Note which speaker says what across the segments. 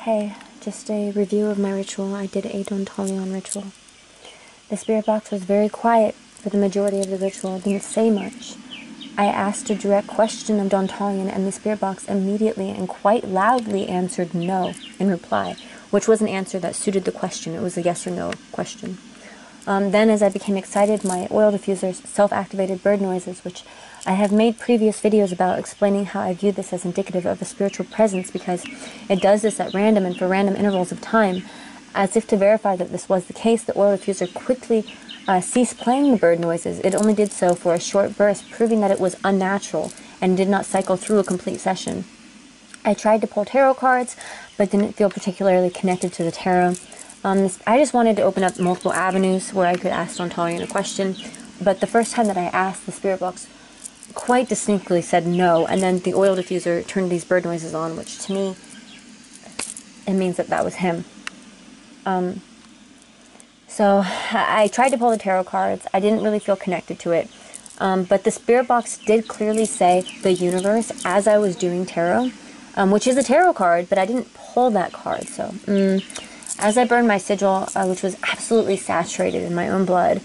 Speaker 1: Hey, just a review of my ritual. I did a Dantalion ritual. The spirit box was very quiet for the majority of the ritual. It didn't say much. I asked a direct question of Dantalion, and the spirit box immediately and quite loudly answered no in reply, which was an answer that suited the question. It was a yes or no question. Then, as I became excited, my oil diffusers self-activated bird noises, which I have made previous videos about explaining how I view this as indicative of a spiritual presence because it does this at random and for random intervals of time. As if to verify that this was the case, the oil diffuser quickly ceased playing the bird noises. It only did so for a short burst, proving that it was unnatural and did not cycle through a complete session. I tried to pull tarot cards, but didn't feel particularly connected to the tarot. I just wanted to open up multiple avenues where I could ask Dantalion a question, but the first time that I asked, the spirit box quite distinctly said no, and then the oil diffuser turned these bird noises on, which to me, it means that that was him. So I tried to pull the tarot cards. I didn't really feel connected to it, but the spirit box did clearly say the universe as I was doing tarot, which is a tarot card, but I didn't pull that card, so... As I burned my sigil, which was absolutely saturated in my own blood,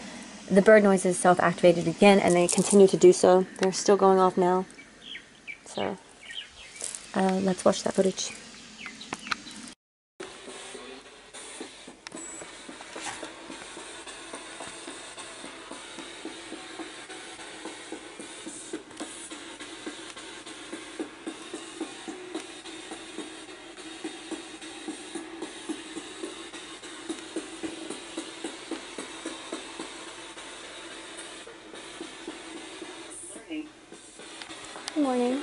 Speaker 1: the bird noises self-activated again, and they continue to do so. They're still going off now. So, let's watch that footage. Good morning.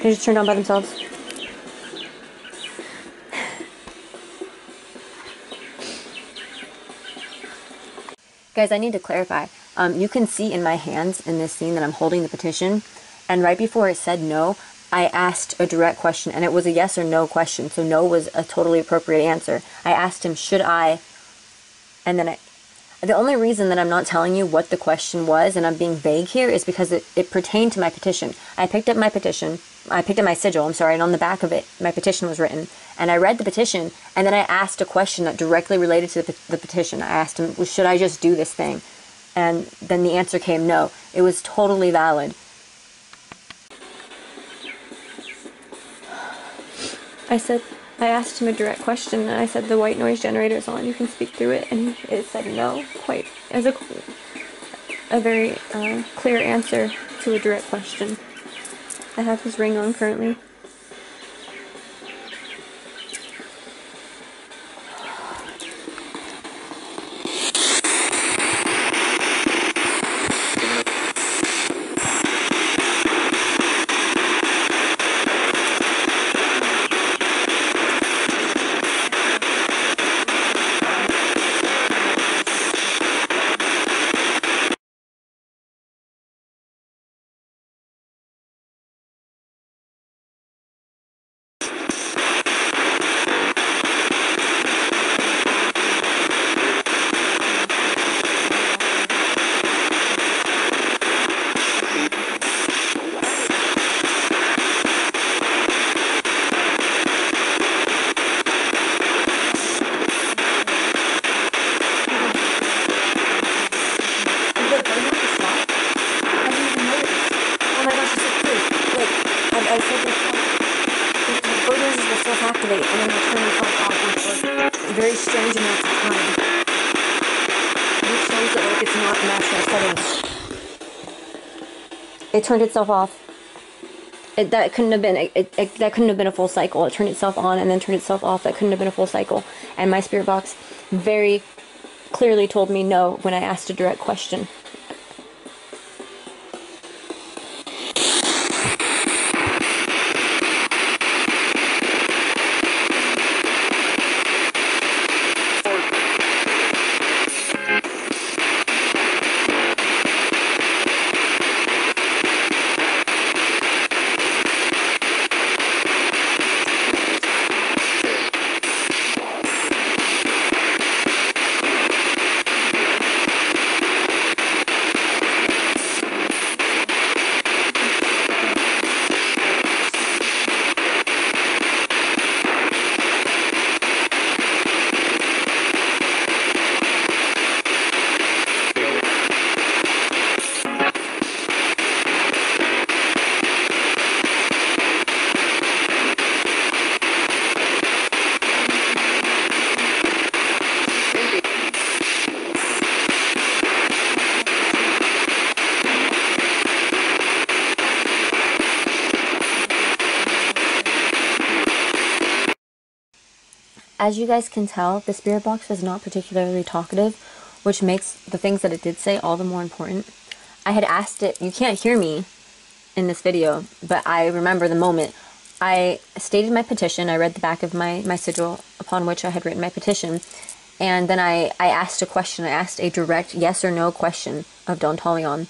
Speaker 1: They just turned on by themselves. Guys, I need to clarify. You can see in my hands in this scene that I'm holding the petition, and right before it said no, I asked a direct question, and it was a yes or no question, so no was a totally appropriate answer. I asked him, should I, and then the only reason that I'm not telling you what the question was, and I'm being vague here, is because it pertained to my petition. I picked up my sigil, and on the back of it, my petition was written. And I read the petition, and then I asked a question that directly related to the petition. I asked him, well, should I just do this thing? And then the answer came no. It was totally valid. I asked him a direct question, and I said, the white noise generator is on, you can speak through it, and it said no, quite as a very clear answer to a direct question. I have his ring on currently. feels like it's not a natural setting. It turned itself off. That couldn't have been that couldn't have been a full cycle. It turned itself on and then turned itself off. That couldn't have been a full cycle. And my spirit box very clearly told me no when I asked a direct question. As you guys can tell, the spirit box was not particularly talkative, which makes the things that it did say all the more important. I had asked it, you can't hear me in this video, but I remember the moment. I stated my petition, I read the back of my sigil upon which I had written my petition, and then I asked a question. I asked a direct yes or no question of Don Talion,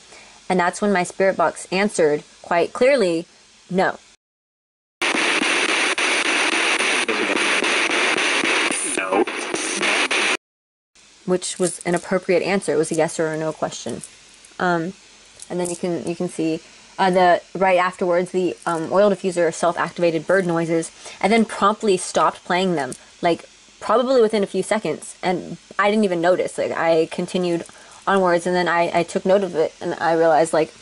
Speaker 1: and that's when my spirit box answered quite clearly, no. Which was an appropriate answer. It was a yes or a no question. And then you can see the right afterwards, the oil diffuser self-activated bird noises, and then promptly stopped playing them, like probably within a few seconds. And I didn't even notice. Like, I continued onwards, and then I took note of it, and I realized like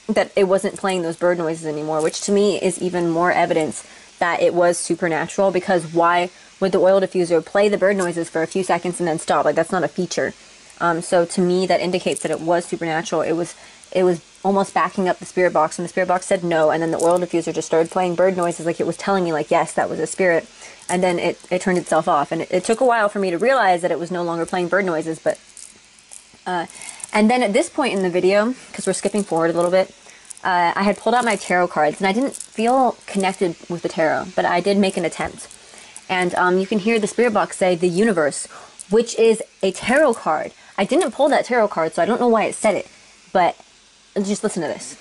Speaker 1: that it wasn't playing those bird noises anymore, which to me is even more evidence that it was supernatural, because why would the oil diffuser play the bird noises for a few seconds and then stop? Like, that's not a feature. So to me, that indicates that it was supernatural. It was almost backing up the spirit box, and the spirit box said no, and then the oil diffuser just started playing bird noises, like it was telling me, like, yes, that was a spirit, and then it turned itself off. And it took a while for me to realize that it was no longer playing bird noises, but and then at this point in the video, because we're skipping forward a little bit, I had pulled out my tarot cards, and I didn't feel connected with the tarot, but I did make an attempt. And you can hear the spirit box say the universe, which is a tarot card. I didn't pull that tarot card, so I don't know why it said it, but just listen to this.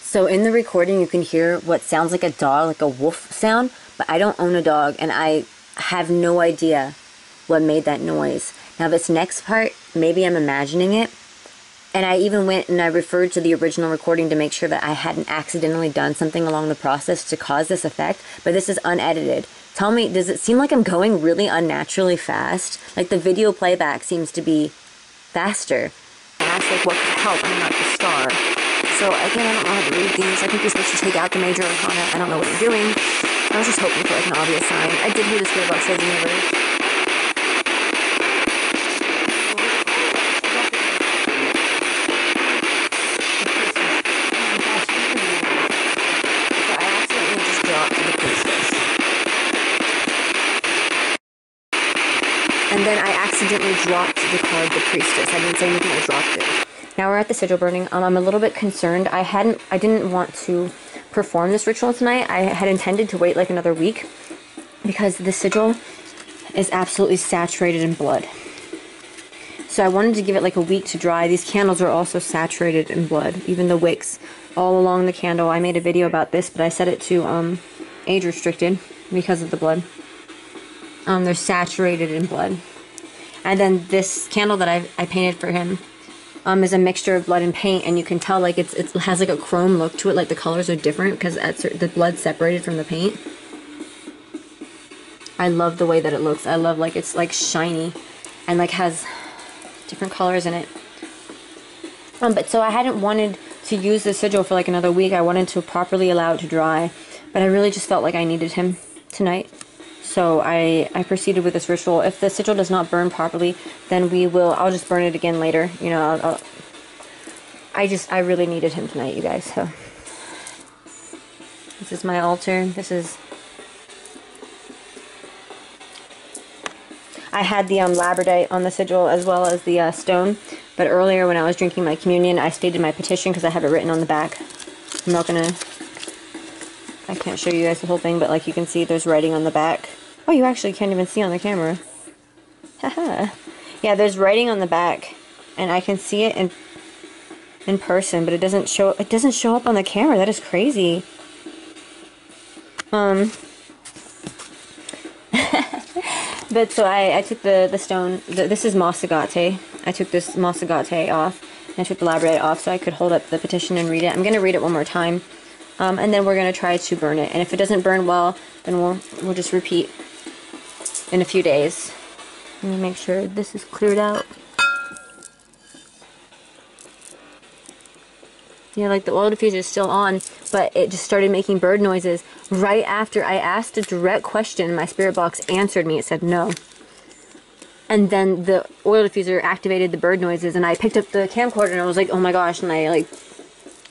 Speaker 1: So in the recording, you can hear what sounds like a dog, like a wolf sound, but I don't own a dog, and I have no idea what made that noise. Now this next part, maybe I'm imagining it, and I even went and I referred to the original recording to make sure that I hadn't accidentally done something along the process to cause this effect, but this is unedited. Tell me, does it seem like I'm going really unnaturally fast? Like the video playback seems to be faster. I asked like what could help, I'm not the star. So again, I don't know how to read these. I think you're supposed to take out the major arcana. I don't know what I'm doing. I was just hoping for like an obvious sign. I did hear the spirit box say the universe. So I accidentally just dropped the priestess. And then I accidentally dropped the card the priestess. I didn't say anything, I dropped it. Now we're at the sigil burning. I'm a little bit concerned. I didn't want to perform this ritual tonight. I had intended to wait like another week because the sigil is absolutely saturated in blood. So I wanted to give it like a week to dry. These candles are also saturated in blood, even the wicks all along the candle. I made a video about this, but I set it to age restricted because of the blood. They're saturated in blood. And then this candle that I painted for him is a mixture of blood and paint, and you can tell like it has like a chrome look to it, like the colors are different because the blood's separated from the paint. I love the way that it looks. I love like it's like shiny and like has different colors in it. But so I hadn't wanted to use the sigil for like another week. I wanted to properly allow it to dry, but I really just felt like I needed him tonight. So I proceeded with this ritual. If the sigil does not burn properly, then I'll just burn it again later. You know, I really needed him tonight, you guys. So this is my altar. I had the labradorite on the sigil as well as the stone. But earlier when I was drinking my communion, I stated my petition because I have it written on the back. I can't show you guys the whole thing, but like you can see there's writing on the back. Oh, you actually can't even see on the camera. Haha. Yeah, there's writing on the back, and I can see it in person, but it doesn't show up on the camera. That is crazy. But so I took the stone. This is Moss Agate. I took this Moss Agate off, and I took the labradorite off so I could hold up the petition and read it. I'm going to read it one more time, and then we're going to try to burn it. And if it doesn't burn well, then we'll just repeat in a few days. Let me make sure this is cleared out. Yeah, like the oil diffuser is still on, but it just started making bird noises right after I asked a direct question and my spirit box answered me. It said no. And then the oil diffuser activated the bird noises, and I picked up the camcorder and I was like, oh my gosh, and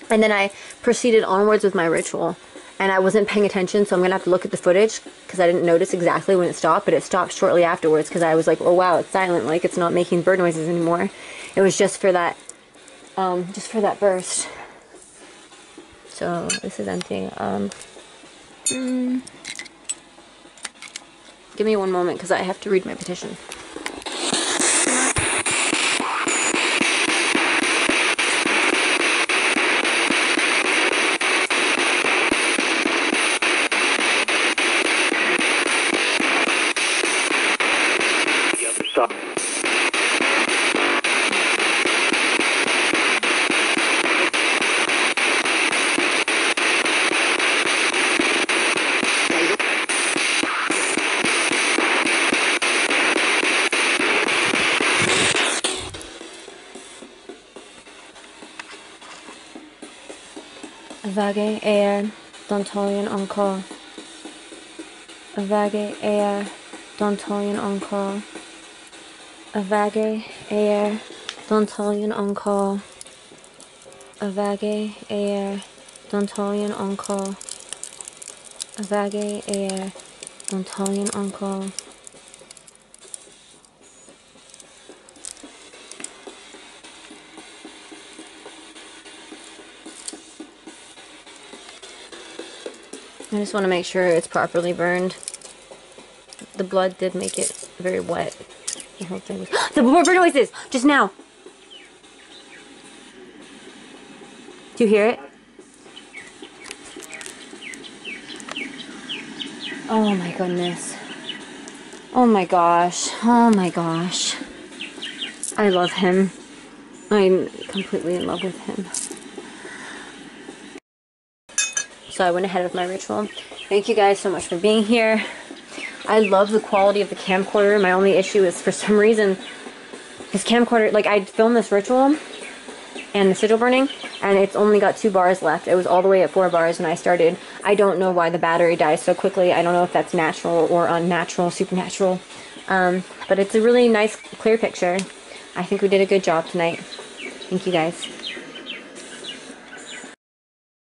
Speaker 1: then I proceeded onwards with my ritual. And I wasn't paying attention, so I'm going to have to look at the footage because I didn't notice exactly when it stopped, but it stopped shortly afterwards because I was like, oh wow, it's silent, like it's not making bird noises anymore. It was just for that burst. So this is empty. Give me one moment because I have to read my petition. Avage air Dontolian encore. Avage air Dontolian encore. Avage air Dontolian encore. Avage air Dontolian encore. Avage air Dontolian encore. I just want to make sure it's properly burned. The blood did make it very wet. The whole thing was the bird noises just now. Do you hear it? Oh my goodness. Oh my gosh. Oh my gosh. I love him. I'm completely in love with him. So I went ahead with my ritual. Thank you guys so much for being here. I love the quality of the camcorder. My only issue is for some reason this camcorder, like I filmed this ritual and the sigil burning and it's only got 2 bars left. It was all the way at 4 bars when I started. I don't know why the battery dies so quickly. I don't know if that's natural or unnatural, supernatural. But it's a really nice clear picture. I think we did a good job tonight. Thank you guys.